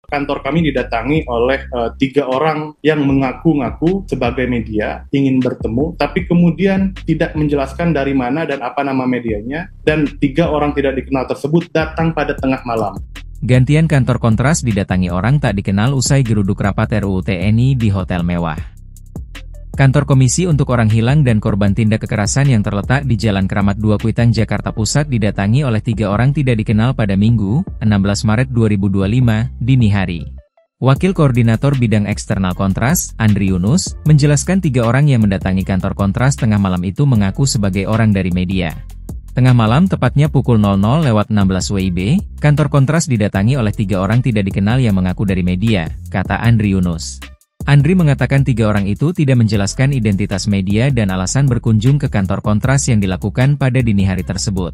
Kantor kami didatangi oleh 3 orang yang mengaku-ngaku sebagai media, ingin bertemu, tapi kemudian tidak menjelaskan dari mana dan apa nama medianya, dan 3 orang tidak dikenal tersebut datang pada tengah malam. Gantian kantor Kontras didatangi orang tak dikenal usai geruduk rapat RUU TNI di hotel mewah. Kantor Komisi untuk Orang Hilang dan Korban Tindak Kekerasan yang terletak di Jalan Kramat 2 Kuitang, Jakarta Pusat didatangi oleh 3 orang tidak dikenal pada Minggu, 16 Maret 2025, dini hari. Wakil Koordinator Bidang Eksternal Kontras, Andri Yunus, menjelaskan 3 orang yang mendatangi kantor Kontras tengah malam itu mengaku sebagai orang dari media. Tengah malam, tepatnya pukul 00.16 WIB, kantor Kontras didatangi oleh 3 orang tidak dikenal yang mengaku dari media, kata Andri Yunus. Andri mengatakan 3 orang itu tidak menjelaskan identitas media dan alasan berkunjung ke kantor Kontras yang dilakukan pada dini hari tersebut.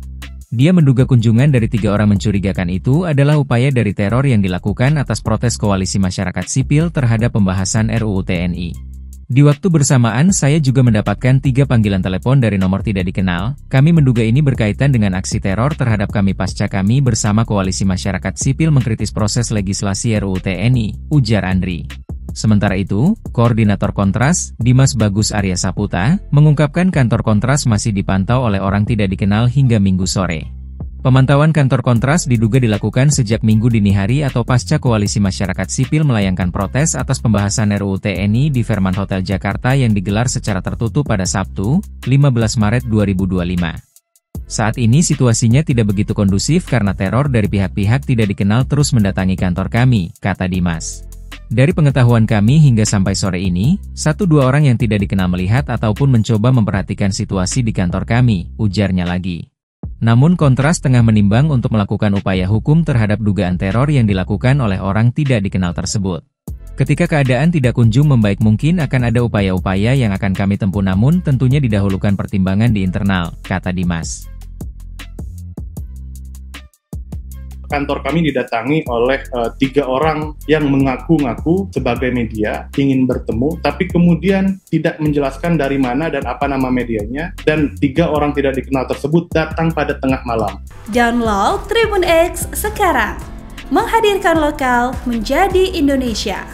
Dia menduga kunjungan dari 3 orang mencurigakan itu adalah upaya dari teror yang dilakukan atas protes koalisi masyarakat sipil terhadap pembahasan RUU TNI. Di waktu bersamaan saya juga mendapatkan 3 panggilan telepon dari nomor tidak dikenal. Kami menduga ini berkaitan dengan aksi teror terhadap kami pasca kami bersama koalisi masyarakat sipil mengkritis proses legislasi RUU TNI, ujar Andri. Sementara itu, Koordinator Kontras, Dimas Bagus Arya Saputra, mengungkapkan kantor Kontras masih dipantau oleh orang tidak dikenal hingga Minggu sore. Pemantauan kantor Kontras diduga dilakukan sejak Minggu dini hari atau pasca koalisi masyarakat sipil melayangkan protes atas pembahasan RUU TNI di Fairmont Hotel Jakarta yang digelar secara tertutup pada Sabtu, 15 Maret 2025. Saat ini situasinya tidak begitu kondusif karena teror dari pihak-pihak tidak dikenal terus mendatangi kantor kami, kata Dimas. Dari pengetahuan kami hingga sampai sore ini, 1-2 orang yang tidak dikenal melihat ataupun mencoba memperhatikan situasi di kantor kami, ujarnya lagi. Namun Kontras tengah menimbang untuk melakukan upaya hukum terhadap dugaan teror yang dilakukan oleh orang tidak dikenal tersebut. Ketika keadaan tidak kunjung membaik mungkin akan ada upaya-upaya yang akan kami tempuh namun tentunya didahulukan pertimbangan di internal, kata Dimas. Kantor kami didatangi oleh 3 orang yang mengaku-ngaku sebagai media, ingin bertemu, tapi kemudian tidak menjelaskan dari mana dan apa nama medianya, dan 3 orang tidak dikenal tersebut datang pada tengah malam. Download Tribun X sekarang, menghadirkan lokal menjadi Indonesia.